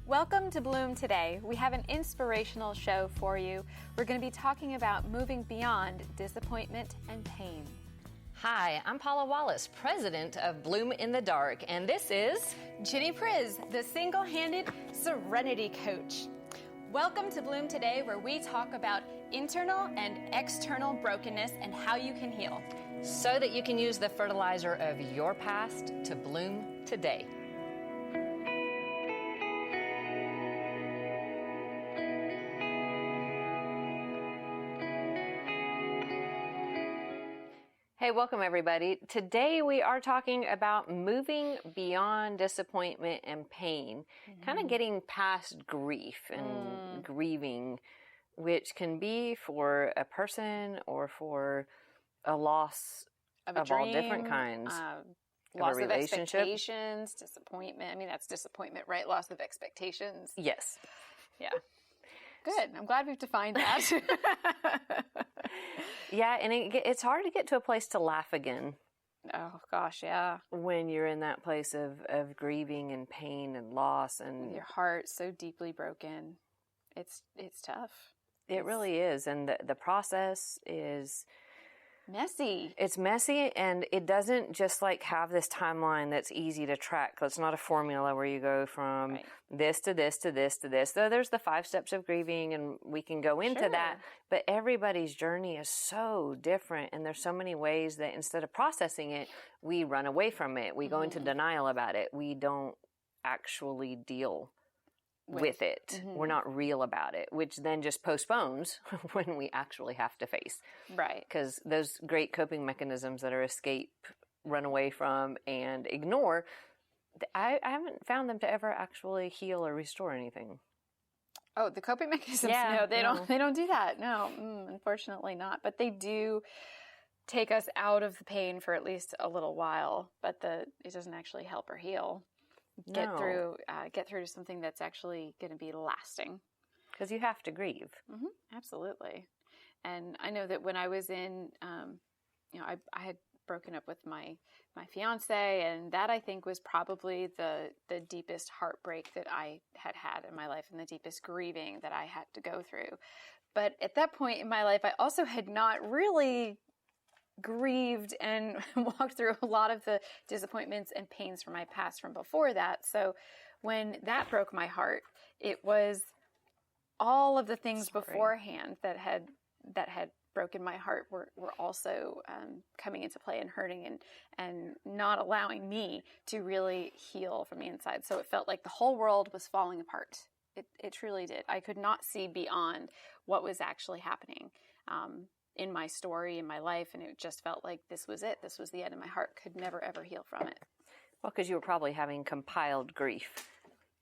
Welcome to Bloom Today. We have an inspirational show for you. We're going to be talking about moving beyond disappointment and pain. Hi, I'm Paula Wallace, president of Bloom in the Dark, and this is Ginny Paula, the single-handed serenity coach. Welcome to Bloom Today, where we talk about internal and external brokenness and how you can heal, so that you can use the fertilizer of your past to bloom today. Hey, welcome everybody. Today we are talking about moving beyond disappointment and pain, kind of getting past grief and grieving, which can be for a person or for a loss of a of dream, all different kinds. Loss of expectations, disappointment. I mean, that's disappointment, right? Loss of expectations. Yes. Yeah. Good. I'm glad we've defined that. Yeah, and it's hard to get to a place to laugh again. Oh, gosh, yeah. When you're in that place of grieving and pain and loss and your heart so deeply broken. It's tough. It really is. And the process is messy. It's messy, and it doesn't just like have this timeline that's easy to track. It's not a formula where you go from this to this to this to this. So there's the 5 steps of grieving, and we can go into that. But everybody's journey is so different, and there's so many ways that instead of processing it, we run away from it. We go into denial about it. We don't actually deal with it. We're not real about it, which then just postpones when we actually have to face. Right. Because those great coping mechanisms that are escape, run away from, and ignore, I haven't found them to ever actually heal or restore anything. Oh, the coping mechanisms? Yeah, no, they don't. They don't do that. No, unfortunately not. But they do take us out of the pain for at least a little while. But it doesn't actually help or heal. Get through to something that's actually going to be lasting. Because you have to grieve. Mm-hmm, absolutely. And I know that when I was in, I had broken up with my fiance, and that I think was probably the deepest heartbreak that I had in my life, and the deepest grieving that I had to go through. But at that point in my life, I also had not really grieved and walked through a lot of the disappointments and pains from my past from before that. So when that broke my heart, it was all of the things beforehand that had broken my heart were also coming into play and hurting and not allowing me to really heal from the inside. So it felt like the whole world was falling apart. It truly did. I could not see beyond what was actually happening in my story, in my life, and it just felt like this was it. This was the end, and my heart could never, ever heal from it. Well, because you were probably having compiled grief.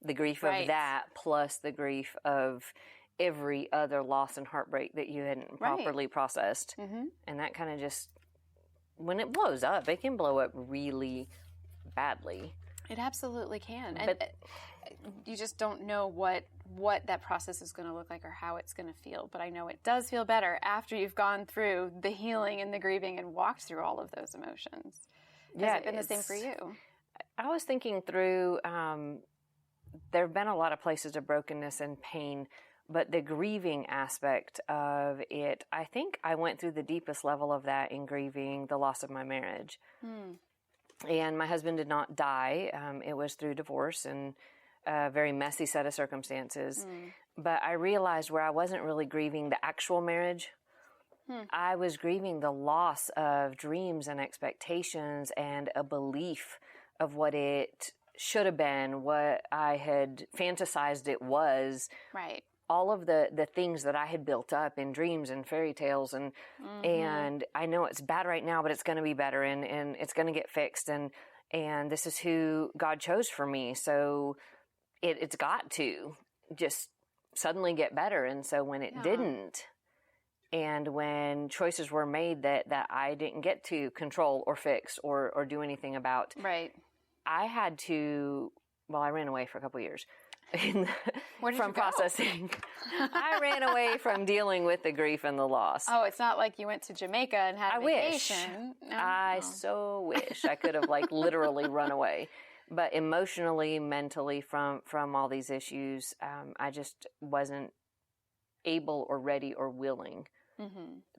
The grief of that plus the grief of every other loss and heartbreak that you hadn't properly processed. Mm-hmm. And that kind of just, when it blows up, it can blow up really badly. It absolutely can. And you just don't know what that process is going to look like or how it's going to feel. But I know it does feel better after you've gone through the healing and the grieving and walked through all of those emotions. Has it been the same for you? I was thinking through, there have been a lot of places of brokenness and pain, but the grieving aspect of it, I think I went through the deepest level of that in grieving the loss of my marriage. And my husband did not die. It was through divorce and a very messy set of circumstances. But I realized where I wasn't really grieving the actual marriage. I was grieving the loss of dreams and expectations and a belief of what it should have been, what I had fantasized it was. Right. All of the things that I had built up in dreams and fairy tales and I know it's bad right now, but it's going to be better and it's going to get fixed and this is who God chose for me. So it's got to just suddenly get better. And so when it didn't, and when choices were made that I didn't get to control or fix or do anything about, I had to, I ran away for a couple of years. From processing. I ran away from dealing with the grief and the loss. Oh, it's not like you went to Jamaica and had a vacation. I so wish I could have literally run away. But emotionally, mentally, from all these issues, I just wasn't able or ready or willing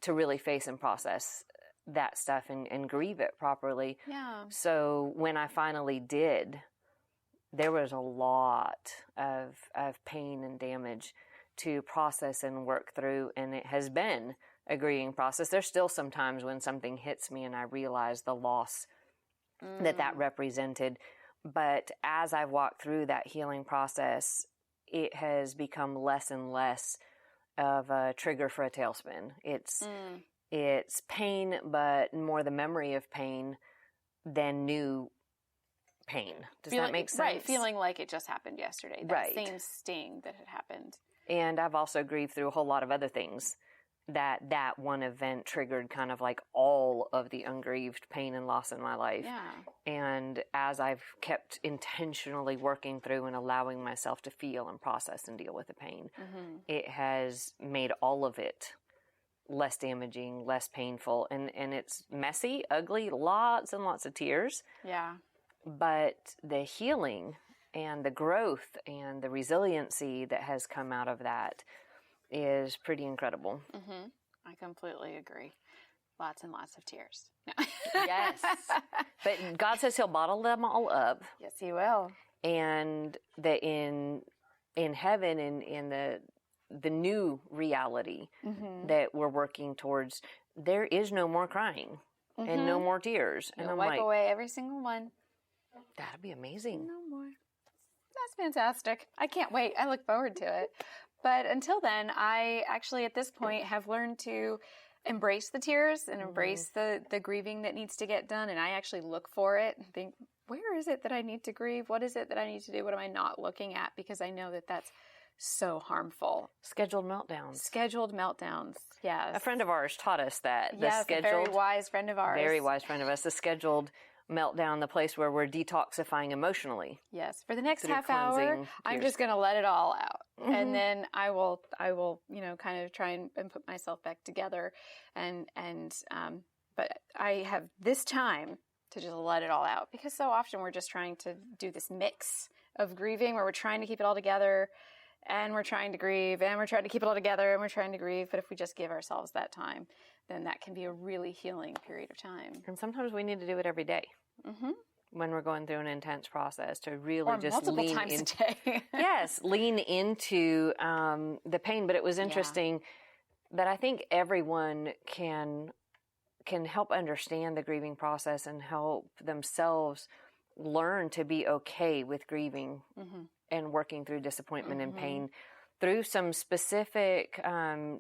to really face and process that stuff and grieve it properly. Yeah. So when I finally did, there was a lot of pain and damage to process and work through, and it has been a grieving process. There's still some times when something hits me and I realize the loss that represented. But as I've walked through that healing process, it has become less and less of a trigger for a tailspin. It's pain, but more the memory of pain than new pain. Does that make sense? Right, feeling like it just happened yesterday. That Right. same sting that had happened. And I've also grieved through a whole lot of other things that one event triggered, kind of like all of the ungrieved pain and loss in my life. Yeah. And as I've kept intentionally working through and allowing myself to feel and process and deal with the pain, it has made all of it less damaging, less painful. And it's messy, ugly, lots and lots of tears. Yeah. But the healing and the growth and the resiliency that has come out of that is pretty incredible. I completely agree. Lots and lots of tears. No. Yes. But God says he'll bottle them all up. Yes, he will. And that in heaven, in the new reality that we're working towards, there is no more crying and no more tears. And You'll I'm wipe like, away every single one. that'd be amazing. No more. That's fantastic. I can't wait. I look forward to it. But until then, I actually at this point have learned to embrace the tears and embrace the grieving that needs to get done. And I actually look for it and think, where is it that I need to grieve? What is it that I need to do? What am I not looking at? Because I know that that's so harmful. Scheduled meltdowns. Scheduled meltdowns. Yes. A friend of ours taught us that. Yes, a very wise friend of ours. Very wise friend of us. The scheduled meltdown, the place where we're detoxifying emotionally. Yes. For the next through half hour, cleansing I'm tears. just going to let it all out. And then I will, kind of try and put myself back together. But I have this time to just let it all out, because so often we're just trying to do this mix of grieving where we're trying to keep it all together and we're trying to grieve and we're trying to keep it all together and we're trying to grieve. But if we just give ourselves that time, then that can be a really healing period of time. And sometimes we need to do it every day when we're going through an intense process to really Or just multiple lean times into a day. yes, lean into the pain. But it was interesting that I think everyone can help understand the grieving process and help themselves learn to be okay with grieving and working through disappointment and pain through some specific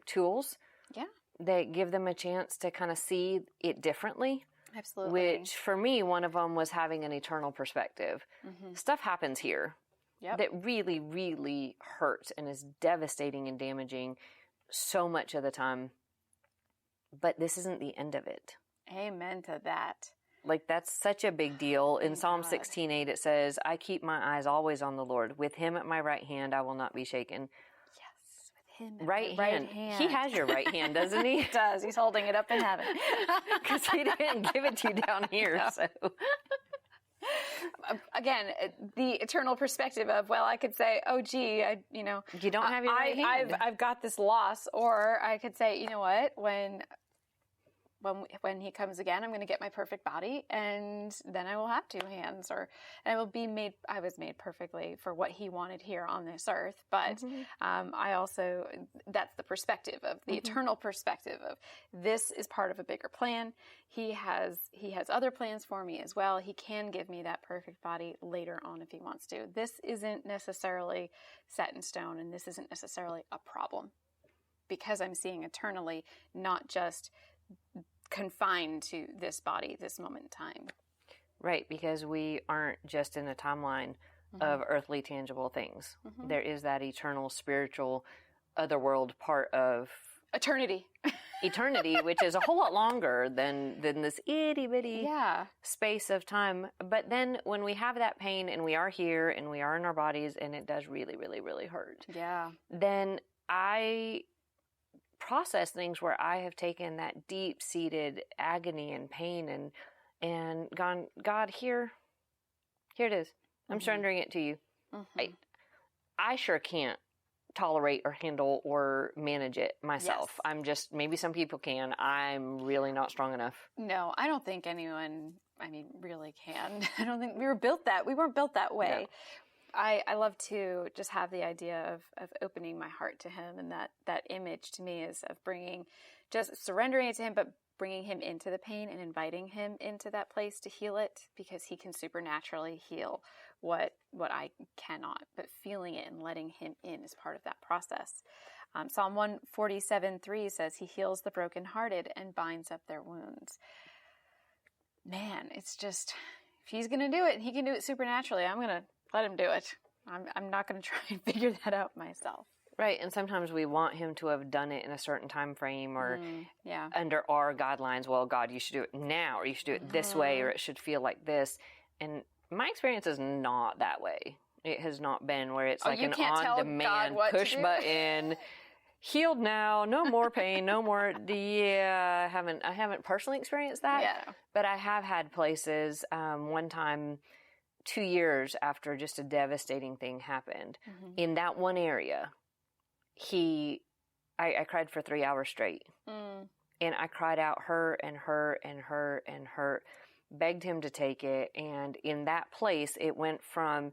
tools that give them a chance to kind of see it differently. Absolutely. Which for me, one of them was having an eternal perspective. Stuff happens here that really, really hurts and is devastating and damaging so much of the time. But this isn't the end of it. Amen to that. Like, that's such a big deal. In Thank Psalm God. 16:8, it says, I keep my eyes always on the Lord. With him at my right hand, I will not be shaken. Yes, with him. At Right my hand. He has your right hand, doesn't he? He does. He's holding it up in heaven. Because he didn't give it to you down here. No. So Again, the eternal perspective of, well, I could say, oh, gee, you don't have your right hand. I've got this loss. Or I could say, you know what, when he comes again, I'm going to get my perfect body, and then I will have two hands, and I was made perfectly for what he wanted here on this earth. But I also, that's the perspective of the eternal perspective of, this is part of a bigger plan. He has other plans for me as well. He can give me that perfect body later on if he wants to. This isn't necessarily set in stone, and this isn't necessarily a problem, because I'm seeing eternally, not just confined to this body, this moment in time. Right, because we aren't just in a timeline of earthly tangible things. There is that eternal, spiritual, otherworld part of eternity, which is a whole lot longer than this itty bitty space of time. But then when we have that pain and we are here and we are in our bodies and it does really, really, really hurt. Yeah. Then I process things where I have taken that deep-seated agony and pain and gone, God, here it is. I'm surrendering it to you. I sure can't tolerate or handle or manage it myself. Yes. I'm just, maybe some people can. I'm really not strong enough. No, I don't think anyone, really can. I don't think we weren't built that way. Yeah. I love to just have the idea of opening my heart to him, and that image to me is of just surrendering it to him, but bringing him into the pain and inviting him into that place to heal it, because he can supernaturally heal what I cannot, but feeling it and letting him in is part of that process. Psalm 147:3 says he heals the brokenhearted and binds up their wounds. Man, it's just, if he's going to do it and he can do it supernaturally, I'm going to let him do it. I'm not going to try and figure that out myself. Right, and sometimes we want him to have done it in a certain time frame or under our guidelines. Well, God, you should do it now, or you should do it this way, or it should feel like this. And my experience is not that way. It has not been where it's like an on-demand push button. Healed now, no more pain, no more. Yeah, I haven't personally experienced that. Yeah. But I have had places. One time, 2 years after just a devastating thing happened, in that one area, I cried for 3 hours straight. And I cried out hurt and hurt and hurt and hurt, begged him to take it. And in that place, it went from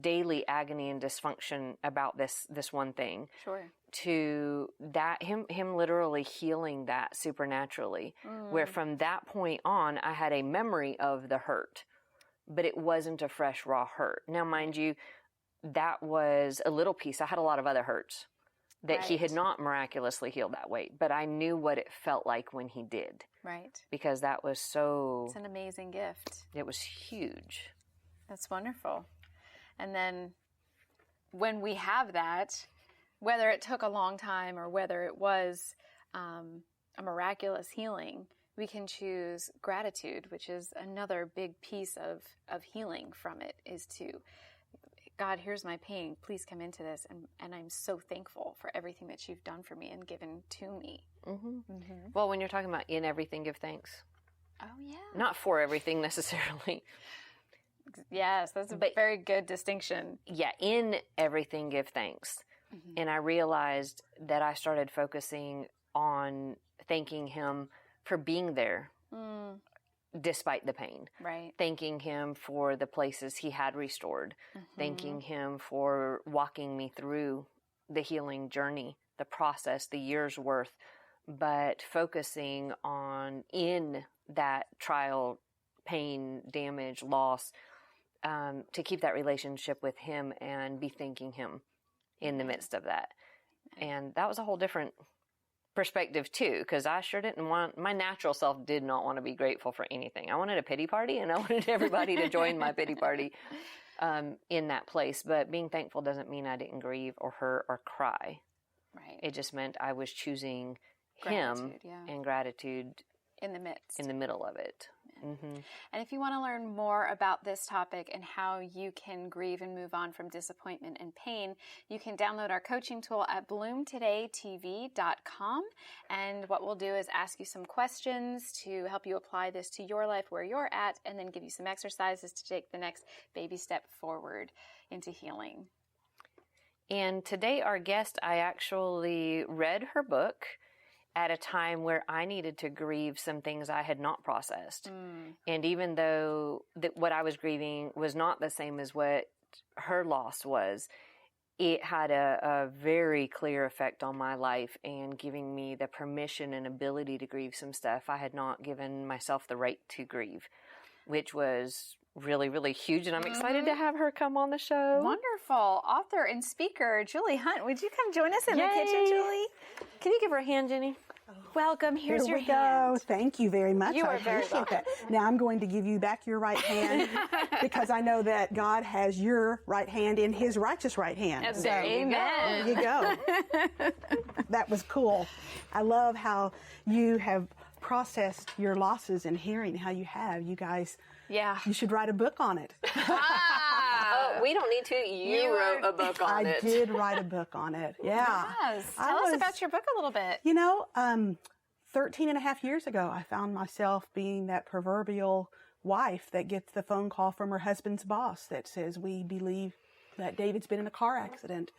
daily agony and dysfunction about this one thing to that him literally healing that supernaturally, where from that point on, I had a memory of the hurt, but it wasn't a fresh, raw hurt. Now, mind you, that was a little piece. I had a lot of other hurts that he had not miraculously healed that way, but I knew what it felt like when he did. Right. Because that was It's an amazing gift. It was huge. That's wonderful. And then when we have that, whether it took a long time or whether it was a miraculous healing, we can choose gratitude, which is another big piece of healing from it, is to, God, here's my pain. Please come into this. And I'm so thankful for everything that you've done for me and given to me. Well, when you're talking about in everything, give thanks. Oh, yeah. Not for everything necessarily. Yes, that's a very good distinction. Yeah, in everything, give thanks. And I realized that I started focusing on thanking him for being there despite the pain. Right. Thanking him for the places he had restored. Thanking him for walking me through the healing journey, the process, the year's worth, but focusing on in that trial, pain, damage, loss, to keep that relationship with him and be thanking him in the midst of that. And that was a whole different perspective too, because I sure didn't want, my natural self did not want to be grateful for anything. I wanted a pity party, and I wanted everybody to join my pity party in that place. But being thankful doesn't mean I didn't grieve or hurt or cry. Right. It just meant I was choosing him and gratitude in the midst, in the middle of it. And if you want to learn more about this topic and how you can grieve and move on from disappointment and pain, you can download our coaching tool at bloomtodaytv.com. And what we'll do is ask you some questions to help you apply this to your life where you're at, and then give you some exercises to take the next baby step forward into healing. And today our guest, I actually read her book at a time where I needed to grieve some things I had not processed. And even though what I was grieving was not the same as what her loss was, it had a very clear effect on my life and giving me the permission and ability to grieve some stuff I had not given myself the right to grieve, which was really, really huge. And I'm excited to have her come on the show. Wonderful. Author and speaker, Julie Hunt. Would you come join us in the kitchen, Julie? Can you give her a hand, Jenny? Welcome. Here's Here your we hand. go. Thank you very much. You are I very appreciate that. Now I'm going to give you back your right hand because I know that God has your right hand in his righteous right hand. So, amen. There you go. That was cool. I love how you have processed your losses and hearing how you have. You guys, you should write a book on it. We don't need to. You wrote a book on it. I did write a book on it. Yeah. Yes. Tell us about your book a little bit. 13 and a half years ago, I found myself being that proverbial wife that gets the phone call from her husband's boss that says, we believe that David's been in a car accident.